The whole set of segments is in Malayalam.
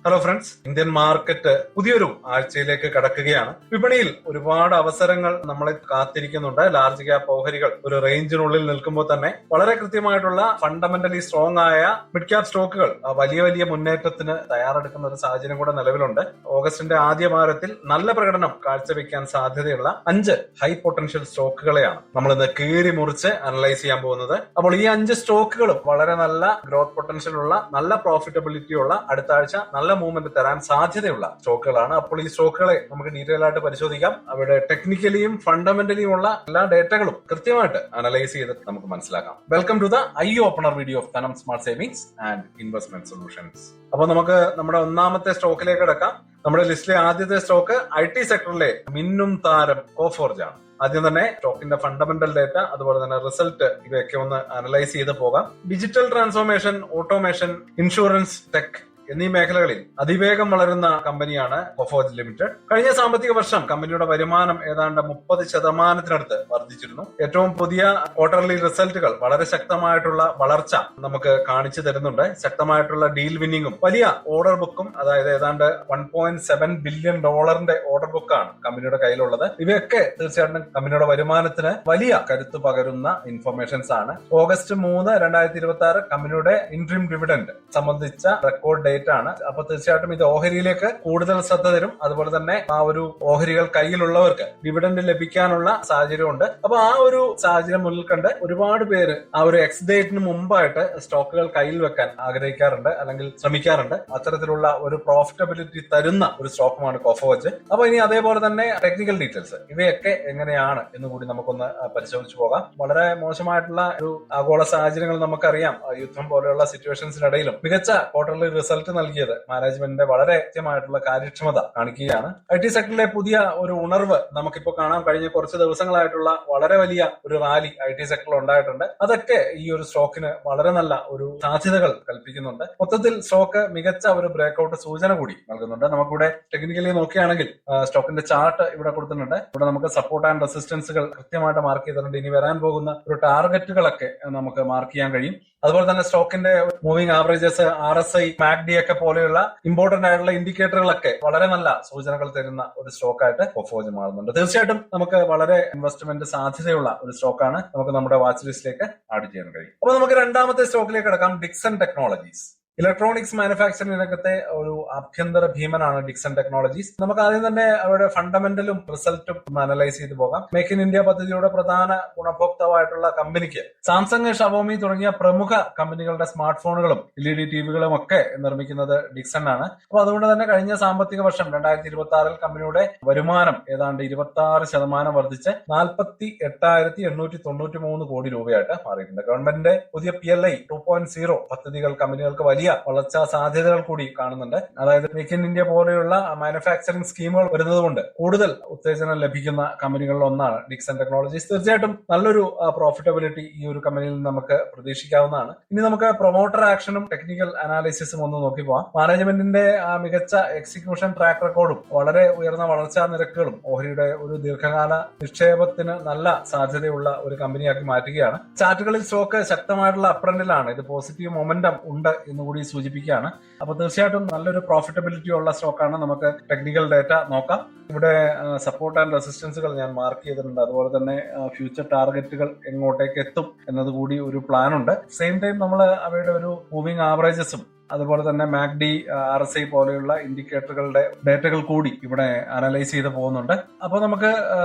ഹലോ ഫ്രണ്ട്സ്, ഇന്ത്യൻ മാർക്കറ്റ് പുതിയൊരു ആഴ്ചയിലേക്ക് കടക്കുകയാണ്. വിപണിയിൽ ഒരുപാട് അവസരങ്ങൾ നമ്മളെ കാത്തിരിക്കുന്നുണ്ട്. ലാർജ് ക്യാപ് ഓഹരികൾ ഒരു റേഞ്ചിനുള്ളിൽ നിൽക്കുമ്പോൾ തന്നെ വളരെ കൃത്യമായിട്ടുള്ള ഫണ്ടമെന്റലി സ്ട്രോങ് ആയ മിഡ് ക്യാപ് സ്റ്റോക്കുകൾ വലിയ വലിയ മുന്നേറ്റത്തിന് തയ്യാറെടുക്കുന്ന ഒരു സാഹചര്യം കൂടെ നിലവിലുണ്ട്. ഓഗസ്റ്റിന്റെ ആദ്യ വാരത്തിൽ നല്ല പ്രകടനം കാഴ്ചവെക്കാൻ സാധ്യതയുള്ള 5 ഹൈ പൊട്ടൻഷ്യൽ സ്റ്റോക്കുകളെയാണ് നമ്മൾ ഇന്ന് കീറി മുറിച്ച് അനലൈസ് ചെയ്യാൻ പോകുന്നത്. അപ്പോൾ ഈ 5 സ്റ്റോക്കുകളും വളരെ നല്ല ഗ്രോത്ത് പൊട്ടൻഷ്യൽ ഉള്ള, നല്ല പ്രോഫിറ്റബിലിറ്റി ഉള്ള, അടുത്ത ആഴ്ച നല്ല മൂവ്മെന്റ് തരാൻ സാധ്യതയുള്ള സ്റ്റോക്കുകളാണ്. അപ്പോൾ ഈ സ്റ്റോക്കുകളെ നമുക്ക് ഡീറ്റെയിൽ ആയിട്ട് പരിശോധിക്കാം. അവരുടെ ടെക്നിക്കലിയും ഫണ്ടമെന്റലിയും ഉള്ള എല്ലാ ഡേറ്റകളും കൃത്യമായിട്ട് അനലൈസ് ചെയ്ത് നമുക്ക് മനസ്സിലാക്കാം. Welcome to the eye opener video of Dhanam smart savings and investment solutions. അപ്പോൾ നമുക്ക് നമ്മുടെ ഒന്നാമത്തെ സ്റ്റോക്കിലേക്ക് കിടക്കാം. നമ്മുടെ ലിസ്റ്റിലെ ആദ്യത്തെ സ്റ്റോക്ക് IT സെക്ടറിലെ മിന്നും താരം കോഫോർജ് ആണ്. ആദ്യം തന്നെ സ്റ്റോക്കിന്റെ ഫണ്ടമെന്റൽ ഡേറ്റ, അതുപോലെ തന്നെ റിസൾട്ട്, ഇവയൊക്കെ ഒന്ന് അനലൈസ് ചെയ്ത് പോകാം. Digital transformation, automation, insurance, tech എന്നീ മേഖലകളിൽ അതിവേഗം വളരുന്ന കമ്പനിയാണ് കൊഫോർജ് ലിമിറ്റഡ്. കഴിഞ്ഞ സാമ്പത്തിക വർഷം കമ്പനിയുടെ വരുമാനം ഏതാണ്ട് 30% വർദ്ധിച്ചിരുന്നു. ഏറ്റവും പുതിയ ക്വാർട്ടർലി റിസൾട്ടുകൾ വളരെ ശക്തമായിട്ടുള്ള വളർച്ച നമുക്ക് കാണിച്ചു തരുന്നുണ്ട്. ശക്തമായിട്ടുള്ള ഡീൽ വിന്നിങ്ങും വലിയ ഓർഡർ ബുക്കും, അതായത് ഏതാണ്ട് $1.7 ബില്യൺ ഓർഡർ ബുക്കാണ് കമ്പനിയുടെ കയ്യിലുള്ളത്. ഇവയൊക്കെ തീർച്ചയായിട്ടും കമ്പനിയുടെ വരുമാനത്തിന് വലിയ കരുത്ത് പകരുന്ന ഇൻഫർമേഷൻസ് ആണ്. ഓഗസ്റ്റ് 3, 2026 കമ്പനിയുടെ ഇൻട്രീം ഡിവിഡന്റ് സംബന്ധിച്ച റെക്കോർഡ് ഡേറ്റ് ആണ്. അപ്പൊ തീർച്ചയായിട്ടും ഇത് ഓഹരിയിലേക്ക് കൂടുതൽ ശ്രദ്ധ തരും. അതുപോലെ തന്നെ ആ ഒരു ഓഹരികൾ കയ്യിലുള്ളവർക്ക് ഡിവിഡന്റ് ലഭിക്കാനുള്ള സാഹചര്യമുണ്ട്. അപ്പൊ ആ ഒരു സാഹചര്യം മുന്നിൽ കണ്ട് ഒരുപാട് പേര് ആ ഒരു എക്സ് ഡേറ്റിന് മുമ്പായിട്ട് സ്റ്റോക്കുകൾ കയ്യിൽ വെക്കാൻ ആഗ്രഹിക്കാറുണ്ട്, അല്ലെങ്കിൽ ശ്രമിക്കാറുണ്ട്. അത്തരത്തിലുള്ള ഒരു പ്രോഫിറ്റബിലിറ്റി തരുന്ന ഒരു സ്റ്റോക്കുമാണ് കൊഫോർജ്. അപ്പൊ ഇനി അതേപോലെ തന്നെ ടെക്നിക്കൽ ഡീറ്റെയിൽസ് ഇവയൊക്കെ എങ്ങനെയാണ് എന്ന് കൂടി നമുക്കൊന്ന് പരിശോധിച്ചു പോകാം. വളരെ മോശമായിട്ടുള്ള ഒരു ആഗോള സാഹചര്യങ്ങൾ നമുക്കറിയാം. യുദ്ധം പോലെയുള്ള സിറ്റുവേഷൻസിനിടയിലും മികച്ച ക്വാർട്ടർലി റിസൾട്ട് നൽകിയത് മാനേജ്മെന്റിന്റെ വളരെ കൃത്യമായിട്ടുള്ള കാര്യക്ഷമത കാണിക്കുകയാണ്. IT സെക്ടറിലെ പുതിയ ഒരു ഉണർവ് നമുക്കിപ്പോ കാണാം. കഴിഞ്ഞ കുറച്ച് ദിവസങ്ങളായിട്ടുള്ള വളരെ വലിയ ഒരു റാലി IT സെക്ടറിൽ ഉണ്ടായിട്ടുണ്ട്. അതൊക്കെ ഈ ഒരു സ്റ്റോക്കിന് വളരെ നല്ല ഒരു സാധ്യതകൾ കൽപ്പിക്കുന്നുണ്ട്. മൊത്തത്തിൽ സ്റ്റോക്ക് മികച്ച ഒരു ബ്രേക്ക്ഔട്ട് സൂചന കൂടി നൽകുന്നുണ്ട്. നമുക്കിവിടെ ടെക്നിക്കലി നോക്കുകയാണെങ്കിൽ സ്റ്റോക്കിന്റെ ചാർട്ട് ഇവിടെ കൊടുത്തിട്ടുണ്ട്. ഇവിടെ നമുക്ക് സപ്പോർട്ട് ആൻഡ് റെസിസ്റ്റൻസുകൾ കൃത്യമായിട്ട് മാർക്ക് ചെയ്തിട്ടുണ്ട്. ഇനി വരാൻ പോകുന്ന ഒരു ടാർഗറ്റുകളൊക്കെ നമുക്ക് മാർക്ക് ചെയ്യാൻ കഴിയും. അതുപോലെ തന്നെ സ്റ്റോക്കിന്റെ മൂവിംഗ് ആവറേജസ്, RSI, MACD ഒക്കെ പോലെയുള്ള ഇമ്പോർട്ടന്റ് ആയിട്ടുള്ള ഇൻഡിക്കേറ്ററുകളൊക്കെ വളരെ നല്ല സൂചനകൾ തരുന്ന ഒരു സ്റ്റോക്കായിട്ട് കൊഫോർജ് മാറുന്നുണ്ട്. തീർച്ചയായിട്ടും നമുക്ക് വളരെ ഇൻവെസ്റ്റ്മെന്റ് സാധ്യതയുള്ള ഒരു സ്റ്റോക്കാണ്. നമുക്ക് നമ്മുടെ വാച്ച് ലിസ്റ്റിലേക്ക് ആഡ് ചെയ്യാൻ കഴിയും. അപ്പൊ നമുക്ക് രണ്ടാമത്തെ സ്റ്റോക്കിലേക്ക് കിടക്കാം. Dixon technologies. ഇലക്ട്രോണിക്സ് മാനുഫാക്ചറിംഗ് രംഗത്തെ ഒരു ആഭ്യന്തര ഭീമനാണ് ഡിക്സൺ ടെക്നോളജീസ്. നമുക്ക് ആദ്യം തന്നെ അവരുടെ ഫണ്ടമെന്റലും റിസൾട്ടും ഒന്ന് അനലൈസ് ചെയ്ത് പോകാം. മേക്ക് ഇൻ ഇന്ത്യ പദ്ധതിയുടെ പ്രധാന ഗുണഭോക്താവായിട്ടുള്ള കമ്പനിക്ക് സാംസങ്, ഷവോമി തുടങ്ങിയ പ്രമുഖ കമ്പനികളുടെ സ്മാർട്ട് ഫോണുകളും LED ടിവികളും ഒക്കെ നിർമ്മിക്കുന്നത് ഡിക്സൺ ആണ്. അപ്പൊ അതുകൊണ്ട് തന്നെ കഴിഞ്ഞ സാമ്പത്തിക വർഷം 2026 കമ്പനിയുടെ വരുമാനം ഏതാണ്ട് 26% വർദ്ധിച്ച് 48,893 കോടി രൂപയായിട്ട് മാറിയിട്ടുണ്ട്. ഗവൺമെന്റിന്റെ പുതിയ PLI 2.0 പദ്ധതികൾ കമ്പനികൾക്ക് വലിയ വളർച്ചാ സാധ്യതകൾ കൂടി കാണുന്നുണ്ട്. അതായത് മേക്ക് ഇൻ ഇന്ത്യ പോലെയുള്ള മാനുഫാക്ചറിംഗ് സ്കീമുകൾ വരുന്നതുകൊണ്ട് കൂടുതൽ ഉത്തേജനം ലഭിക്കുന്ന കമ്പനികളിൽ ഒന്നാണ് ഡിക്സൺ ടെക്നോളജീസ്. തീർച്ചയായിട്ടും നല്ലൊരു പ്രോഫിറ്റബിലിറ്റി ഈ ഒരു കമ്പനിയിൽ നിന്ന് നമുക്ക് പ്രതീക്ഷിക്കാവുന്നതാണ്. ഇനി നമുക്ക് പ്രൊമോട്ടർ ആക്ഷനും ടെക്നിക്കൽ അനാലിസിസും ഒന്ന് നോക്കി പോവാം. മാനേജ്മെന്റിന്റെ മികച്ച എക്സിക്യൂഷൻ ട്രാക്ക് റെക്കോർഡും വളരെ ഉയർന്ന വളർച്ചാ നിരക്കുകളും ഓഹരിയുടെ ഒരു ദീർഘകാല നിക്ഷേപത്തിന് നല്ല സാധ്യതയുള്ള ഒരു കമ്പനിയാക്കി മാറ്റുകയാണ്. ചാർട്ടുകളിൽ സ്റ്റോക്ക് ശക്തമായിട്ടുള്ള അപ്രന്റിലാണ്. ഇത് പോസിറ്റീവ് മൊമെന്റം ഉണ്ട് എന്നുകൂടി സൂചിപ്പിക്കുകയാണ്. അപ്പൊ തീർച്ചയായിട്ടും നല്ലൊരു പ്രോഫിറ്റബിലിറ്റി ഉള്ള സ്റ്റോക്കാണ്. നമുക്ക് ടെക്നിക്കൽ ഡേറ്റ നോക്കാം. ഇവിടെ സപ്പോർട്ട് ആൻഡ് റെസിസ്റ്റൻസുകൾ ഞാൻ മാർക്ക് ചെയ്തിട്ടുണ്ട്. അതുപോലെ തന്നെ ഫ്യൂച്ചർ ടാർഗറ്റുകൾ എങ്ങോട്ടേക്ക് എത്തും എന്നതുകൂടി ഒരു പ്ലാൻ ഉണ്ട്. സെയിം ടൈം നമ്മൾ അവയുടെ ഒരു മൂവിംഗ് ആവറേജസും അതുപോലെ തന്നെ MACD, RSI പോലെയുള്ള ഇൻഡിക്കേറ്ററുകളുടെ ഡേറ്റകൾ കൂടി ഇവിടെ അനലൈസ് ചെയ്ത് പോകുന്നുണ്ട്. അപ്പൊ നമുക്ക്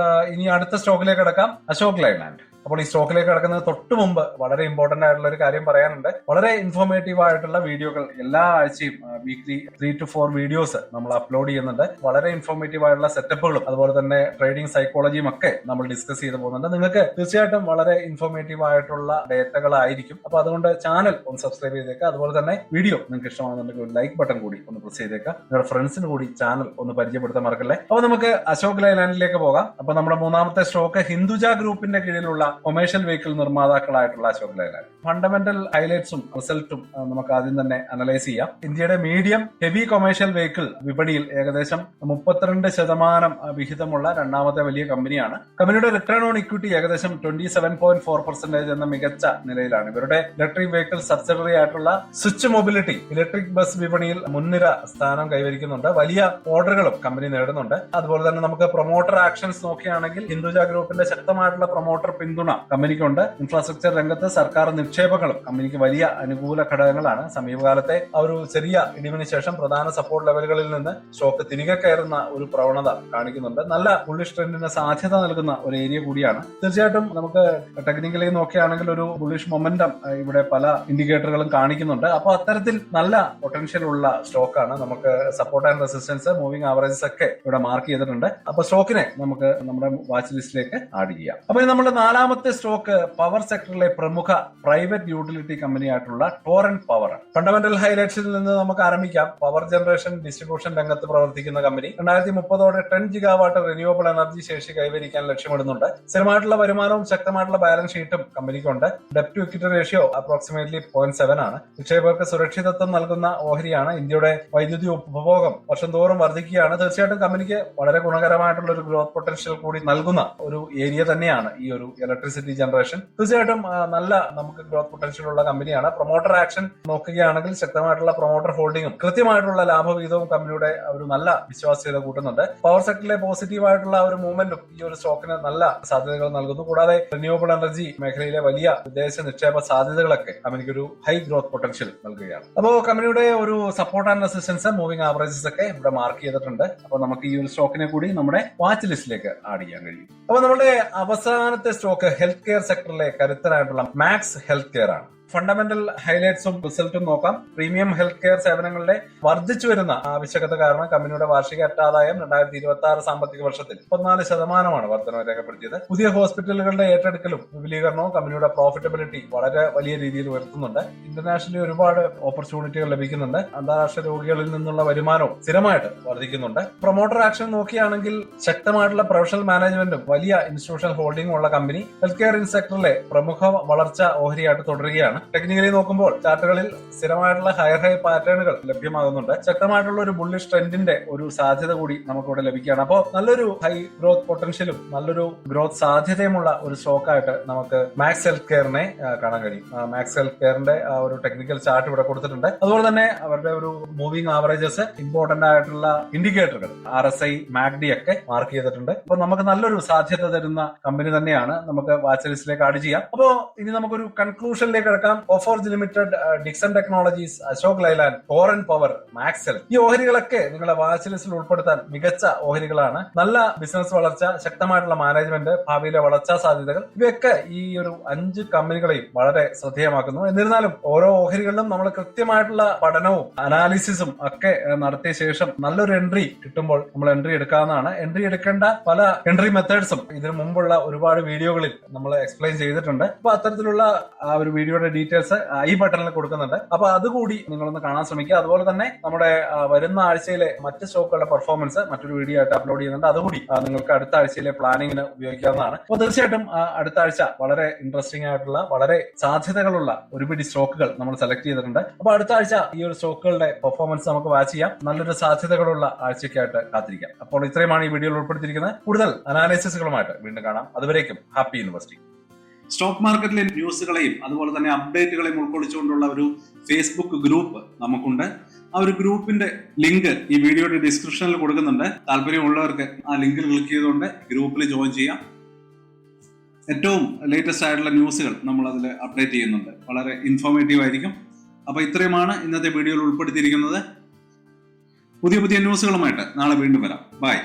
ഇനി അടുത്ത സ്റ്റോക്കിലേക്ക് കിടക്കാം. അശോക് ലൈലാൻഡ്. അപ്പോൾ ഈ സ്റ്റോക്കിലേക്ക് കിടക്കുന്നത് തൊട്ട് മുമ്പ് വളരെ ഇമ്പോർട്ടന്റ് ആയിട്ടുള്ള ഒരു കാര്യം പറയാനുണ്ട്. വളരെ ഇൻഫോർമേറ്റീവ് ആയിട്ടുള്ള വീഡിയോകൾ എല്ലാ ആഴ്ചയും വീക്ക്ലി 3 to 4 വീഡിയോസ് നമ്മൾ അപ്ലോഡ് ചെയ്യുന്നുണ്ട്. വളരെ ഇൻഫോർമേറ്റീവ് ആയിട്ടുള്ള സെറ്റപ്പുകളും അതുപോലെ തന്നെ ട്രേഡിംഗ് സൈക്കോളജിയും ഒക്കെ നമ്മൾ ഡിസ്കസ് ചെയ്ത് പോകുന്നുണ്ട്. നിങ്ങൾക്ക് തീർച്ചയായിട്ടും വളരെ ഇൻഫോർമേറ്റീവ് ആയിട്ടുള്ള ഡേറ്റകളായിരിക്കും. അപ്പൊ അതുകൊണ്ട് ചാനൽ ഒന്ന് സബ്സ്ക്രൈബ് ചെയ്തേക്കുക. അതുപോലെ തന്നെ വീഡിയോ നിങ്ങൾക്ക് ഇഷ്ടമാണെന്നുണ്ടെങ്കിൽ ഒരു ലൈക്ക് ബട്ടൺ കൂടി ഒന്ന് പ്രസ് ചെയ്തേക്കുക. നിങ്ങളുടെ ഫ്രണ്ട്സിന് കൂടി ചാനൽ ഒന്ന് പരിചയപ്പെടുത്താൻ മറക്കല്ലേ. അപ്പൊ നമുക്ക് അശോക് ലൈലാൻഡിലേക്ക് പോകാം. അപ്പൊ നമ്മുടെ മൂന്നാമത്തെ സ്റ്റോക്ക് ഹിന്ദുജ ഗ്രൂപ്പിന്റെ കീഴിലുള്ള കൊമേഴ്ഷ്യൽ വെഹിക്കിൾ നിർമ്മാതാക്കളായിട്ടുള്ള അശോക് ലൈലാൻഡ്. ഫണ്ടമെന്റൽ ഹൈലൈറ്റ്സും റിസൾട്ടും നമുക്ക് ആദ്യം തന്നെ അനലൈസ് ചെയ്യാം. ഇന്ത്യയുടെ മീഡിയം ഹെവി കൊമേഴ്ഷ്യൽ വെഹിക്കിൾ വിപണിയിൽ ഏകദേശം 32% വിഹിതമുള്ള രണ്ടാമത്തെ വലിയ കമ്പനിയാണ്. കമ്പനിയുടെ റിട്ടേൺ ഓൺ ഇക്വിറ്റി ഏകദേശം 27.4% എന്ന മികച്ച നിലയിലാണ്. ഇവരുടെ ഇലക്ട്രിക് വെഹിക്കിൾ സബ്സിഡറി ആയിട്ടുള്ള സ്വിച്ച് മൊബിലിറ്റി ഇലക്ട്രിക് ബസ് വിപണിയിൽ മുൻനിര സ്ഥാനം കൈവരിക്കുന്നുണ്ട്. വലിയ ഓർഡറുകളും കമ്പനി നേടുന്നുണ്ട്. അതുപോലെ തന്നെ നമുക്ക് പ്രൊമോട്ടർ ആക്ഷൻസ് നോക്കുകയാണെങ്കിൽ ഹിന്ദുജ ഗ്രൂപ്പിന്റെ ശക്തമായിട്ടുള്ള പ്രൊമോട്ടർ പിന്തുണ കമ്പനിക്കുണ്ട്. ഇൻഫ്രാസ്ട്രക്ചർ രംഗത്ത് സർക്കാർ നിക്ഷേപങ്ങളും കമ്പനിക്ക് വലിയ അനുകൂല ഘടകങ്ങളാണ്. സമീപകാലത്തെ ആ ഒരു ചെറിയ ഇടിവിന് ശേഷം പ്രധാന സപ്പോർട്ട് ലെവലുകളിൽ നിന്ന് സ്റ്റോക്ക് തിരികെ കയറുന്ന ഒരു പ്രവണത കാണിക്കുന്നുണ്ട്. നല്ല ബുള്ളിഷ് ട്രെൻഡിന് സാധ്യത നൽകുന്ന ഒരു ഏരിയ കൂടിയാണ്. തീർച്ചയായിട്ടും നമുക്ക് ടെക്നിക്കലി നോക്കുകയാണെങ്കിൽ ഒരു ബുള്ളിഷ് മൊമെന്റം ഇവിടെ പല ഇൻഡിക്കേറ്ററുകളും കാണിക്കുന്നുണ്ട്. അപ്പോൾ അത്തരത്തിൽ നല്ല പൊട്ടൻഷ്യൽ ഉള്ള സ്റ്റോക്കാണ്. നമുക്ക് support and resistance, moving averages ഒക്കെ ഇവിടെ മാർക്ക് ചെയ്തിട്ടുണ്ട്. അപ്പൊ സ്റ്റോക്കിനെ നമുക്ക് നമ്മുടെ വാച്ച് ലിസ്റ്റിലേക്ക് ആഡ് ചെയ്യാം. അപ്പൊ നമ്മുടെ നാലാമത്തെ സ്റ്റോക്ക് പവർ സെക്ടറിലെ പ്രമുഖ പ്രൈവറ്റ് യൂട്ടിലിറ്റി കമ്പനി ആയിട്ടുള്ള ടോറന്റ് പവർ. ഫണ്ടമെന്റൽ ഹൈലൈറ്റ്സിൽ നിന്ന് നമുക്ക് ആരംഭിക്കാം. പവർ ജനറേഷൻ ഡിസ്ട്രിബ്യൂഷൻ രംഗത്ത് പ്രവർത്തിക്കുന്ന കമ്പനി 2030 10 ഗിഗാവാട്ട് റിന്യൂവബിൾ എനർജി ശേഷി കൈവരിക്കാൻ ലക്ഷ്യമിടുന്നുണ്ട്. സ്ഥിരമായിട്ടുള്ള വരുമാനവും ശക്തമായിട്ടുള്ള ബാലൻസ് ഷീറ്റും കമ്പനിക്കുണ്ട്. ഡെപ്റ്റ് ടു ഇക്വിറ്റി റേഷ്യോ അപ്രോക്സിമേറ്റ്ലി 0.7 ആണ്. നിക്ഷേപകർക്ക് സുരക്ഷിതത്വം നൽകുന്ന ഓഹരിയാണ്. ഇന്ത്യയുടെ വൈദ്യുതി ഉപഭോഗം വർഷം തോറും വർദ്ധിക്കുകയാണ്. തീർച്ചയായിട്ടും കമ്പനിക്ക് വളരെ ഗുണകരമായിട്ടുള്ള ഒരു ഗ്രോത്ത് പൊട്ടൻഷ്യൽ കൂടി നൽകുന്ന ഒരു ഏരിയ തന്നെയാണ് ഈ ഒരു ഇലക്ട്രിസിറ്റി ജനറേഷൻ. തീർച്ചയായിട്ടും നല്ല നമുക്ക് ഗ്രോത്ത് പൊട്ടൻഷ്യൽ ഉള്ള കമ്പനിയാണ്. പ്രൊമോട്ടർ ആക്ഷൻ നോക്കുകയാണെങ്കിൽ ശക്തമായിട്ടുള്ള പ്രൊമോട്ടർ ഹോൾഡിംഗും കൃത്യമായിട്ടുള്ള ലാഭവിഹിതവും കമ്പനിയുടെ ഒരു നല്ല വിശ്വാസ്യത കൂട്ടുന്നുണ്ട്. പവർ സെക്ടറിലെ പോസിറ്റീവായിട്ടുള്ള ഒരു മൂവ്മെന്റും ഈ ഒരു സ്റ്റോക്കിന് നല്ല സാധ്യതകൾ നൽകുന്നു. കൂടാതെ റിന്യൂവബിൾ എനർജി മേഖലയിലെ വലിയ വിദേശ നിക്ഷേപ സാധ്യതകളൊക്കെ കമ്പനിക്ക് ഒരു ഹൈ ഗ്രോത്ത് പൊട്ടൻഷ്യൽ നൽകുകയാണ്. അപ്പോൾ കമ്പനിയുടെ ഒരു support and resistance, moving averages ഒക്കെ ഇവിടെ മാർക്ക് ചെയ്തിട്ടുണ്ട്. അപ്പോൾ നമുക്ക് ഈ ഒരു സ്റ്റോക്കിനെ കൂടി നമ്മുടെ വാച്ച് ലിസ്റ്റിലേക്ക് ആഡ് ചെയ്യാൻ കഴിയും. അപ്പോൾ നമ്മുടെ അവസാനത്തെ സ്റ്റോക്ക് ഹെൽത്ത് കെയർ സെക്ടറിലെ കരുത്തനായിട്ടുള്ള മാക്സ് ഹെൽത്ത് കെയർ ആണ്. ഫണ്ടമെന്റൽ ഹൈലൈറ്റ്സും റിസൾട്ടും നോക്കാം. പ്രീമിയം ഹെൽത്ത് കെയർ സേവനങ്ങളുടെ വർദ്ധിച്ചു വരുന്ന ആവശ്യകത കാരണം കമ്പനിയുടെ വാർഷിക അറ്റാദായം 2026 സാമ്പത്തിക വർഷത്തിൽ 14% വർധനവ് രേഖപ്പെടുത്തിയത്. പുതിയ ഹോസ്പിറ്റലുകളുടെ ഏറ്റെടുക്കലും വിപുലീകരണവും കമ്പനിയുടെ പ്രോഫിറ്റബിലിറ്റി വളരെ വലിയ രീതിയിൽ ഉയർത്തുന്നുണ്ട്. ഇന്റർനാഷണലി ഒരുപാട് ഓപ്പർച്യൂണിറ്റികൾ ലഭിക്കുന്നുണ്ട്. അന്താരാഷ്ട്ര രോഗികളിൽ നിന്നുള്ള വരുമാനവും സ്ഥിരമായിട്ട് വർദ്ധിക്കുന്നുണ്ട്. പ്രൊമോട്ടർ ആക്ഷൻ നോക്കുകയാണെങ്കിൽ ശക്തമായിട്ടുള്ള പ്രൊഫഷണൽ മാനേജ്മെന്റും വലിയ ഇൻസ്റ്റിറ്റ്യൂഷണൽ ഹോൾഡിംഗും ഉള്ള കമ്പനി ഹെൽത്ത് കെയർ സെക്ടറിലെ പ്രമുഖ വളർച്ച ഓഹരിയായിട്ട് തുടരുകയാണ്. ടെക്നിക്കലി നോക്കുമ്പോൾ ചാർട്ടുകളിൽ സ്ഥിരമായിട്ടുള്ള ഹയർ ഹൈ പാറ്റേണുകൾ ലഭ്യമാകുന്നുണ്ട്. ശക്തമായിട്ടുള്ള ഒരു ബുള്ളിഷ് ട്രെൻഡിന്റെ ഒരു സാധ്യത കൂടി നമുക്കിവിടെ ലഭിക്കുകയാണ്. അപ്പോൾ നല്ലൊരു ഹൈ ഗ്രോത്ത് പൊട്ടൻഷ്യലും നല്ലൊരു ഗ്രോത്ത് സാധ്യതയുമുള്ള ഒരു സ്റ്റോക്കായിട്ട് നമുക്ക് മാക്സ് ഹെൽത്ത് കെയറിനെ കാണാൻ കഴിയും. മാക്സ് ഹെൽത്ത് കെയറിന്റെ ഒരു ടെക്നിക്കൽ ചാർട്ട് ഇവിടെ കൊടുത്തിട്ടുണ്ട്. അതുപോലെ തന്നെ അവരുടെ ഒരു മൂവിംഗ് ആവറേജസ്, ഇമ്പോർട്ടന്റ് ആയിട്ടുള്ള ഇൻഡിക്കേറ്ററുകൾ RSI, MACD ഒക്കെ മാർക്ക് ചെയ്തിട്ടുണ്ട്. അപ്പോൾ നമുക്ക് നല്ലൊരു സാധ്യത തരുന്ന കമ്പനി തന്നെയാണ്. നമുക്ക് വാച്ച് ലിസ്റ്റിലേക്ക് ആഡ് ചെയ്യാം. അപ്പോൾ ഇനി നമുക്കൊരു കൺക്ലൂഷനിലേക്ക് കിടക്കാം. Coforge Limited, Dixon Technologies, Ashok Leyland, Torrent Power, Maxell, ഈ ഓഹരികളൊക്കെ നിങ്ങളുടെ വാച്ച് ലിസ്റ്റിൽ ഉൾപ്പെടുത്താൻ മികച്ച ഓഹരികളാണ്. നല്ല ബിസിനസ് വളർച്ച, ശക്തമായിട്ടുള്ള മാനേജ്മെന്റ്, ഭാവിയിലെ വളർച്ചാ സാധ്യതകൾ, ഇവയൊക്കെ ഈ ഒരു 5 കമ്പനികളെയും വളരെ ശ്രദ്ധേയമാക്കുന്നു. എന്നിരുന്നാലും ഓരോ ഓഹരികളിലും നമ്മൾ കൃത്യമായിട്ടുള്ള പഠനവും അനാലിസിസും ഒക്കെ നടത്തിയ ശേഷം നല്ലൊരു എൻട്രി കിട്ടുമ്പോൾ നമ്മൾ എൻട്രി എടുക്കാവുന്നതാണ്. എൻട്രി എടുക്കേണ്ട പല എൻട്രി മെത്തേഡ്സും ഇതിനു മുമ്പുള്ള ഒരുപാട് വീഡിയോകളിൽ നമ്മൾ എക്സ്പ്ലെയിൻ ചെയ്തിട്ടുണ്ട്. അപ്പൊ അത്തരത്തിലുള്ള ആ ഒരു വീഡിയോയുടെ ഡീറ്റെയിൽസ് ഈ ബട്ടണിൽ കൊടുക്കുന്നുണ്ട്. അപ്പൊ അതുകൂടി നിങ്ങളൊന്ന് കാണാൻ ശ്രമിക്കുക. അതുപോലെ തന്നെ നമ്മുടെ വരുന്ന ആഴ്ചയിലെ മറ്റ് സ്റ്റോക്കുകളുടെ പെർഫോമൻസ് മറ്റൊരു വീഡിയോ ആയിട്ട് അപ്ലോഡ് ചെയ്യുന്നുണ്ട്. അതുകൂടി നിങ്ങൾക്ക് അടുത്ത ആഴ്ചയിലെ പ്ലാനിങ്ങിന് ഉപയോഗിക്കാവുന്നതാണ്. അപ്പോൾ തീർച്ചയായിട്ടും അടുത്ത ആഴ്ച വളരെ ഇൻട്രസ്റ്റിംഗ് ആയിട്ടുള്ള, വളരെ സാധ്യതകളുള്ള ഒരുപിടി സ്റ്റോക്കുകൾ നമ്മൾ സെലക്ട് ചെയ്തിട്ടുണ്ട്. അപ്പൊ അടുത്ത ആഴ്ച ഈ ഒരു സ്റ്റോക്കുകളുടെ പെർഫോമൻസ് നമുക്ക് വാച്ച് ചെയ്യാം. നല്ലൊരു സാധ്യതകളുള്ള ആഴ്ചയ്ക്കായിട്ട് കാത്തിരിക്കാം. അപ്പോൾ ഇത്രയുമാണ് ഈ വീഡിയോയിൽ ഉൾപ്പെടുത്തിയിരിക്കുന്നത്. കൂടുതൽ അനാലിസിസുകളുമായിട്ട് വീണ്ടും കാണാം. അതുവരേക്കും ഹാപ്പി ഇൻവെസ്റ്റിംഗ്. സ്റ്റോക്ക് മാർക്കറ്റിലെ ന്യൂസുകളെയും അതുപോലെ തന്നെ അപ്ഡേറ്റുകളെയും ഉൾക്കൊള്ളിച്ചുകൊണ്ടുള്ള ഒരു ഫേസ്ബുക്ക് ഗ്രൂപ്പ് നമുക്കുണ്ട്. ആ ഒരു ഗ്രൂപ്പിന്റെ ലിങ്ക് ഈ വീഡിയോയുടെ ഡിസ്ക്രിപ്ഷനിൽ കൊടുക്കുന്നുണ്ട്. താല്പര്യമുള്ളവർക്ക് ആ ലിങ്കിൽ ക്ലിക്ക് ചെയ്തുകൊണ്ട് ഗ്രൂപ്പിൽ ജോയിൻ ചെയ്യാം. ഏറ്റവും ലേറ്റസ്റ്റ് ആയിട്ടുള്ള ന്യൂസുകൾ നമ്മൾ അതിൽ അപ്ഡേറ്റ് ചെയ്യുന്നുണ്ട്. വളരെ ഇൻഫോർമേറ്റീവ് ആയിരിക്കും. അപ്പൊ ഇത്രയുമാണ് ഇന്നത്തെ വീഡിയോയിൽ ഉൾപ്പെടുത്തിയിരിക്കുന്നത്. പുതിയ ന്യൂസുകളുമായിട്ട് നാളെ വീണ്ടും വരാം. ബൈ.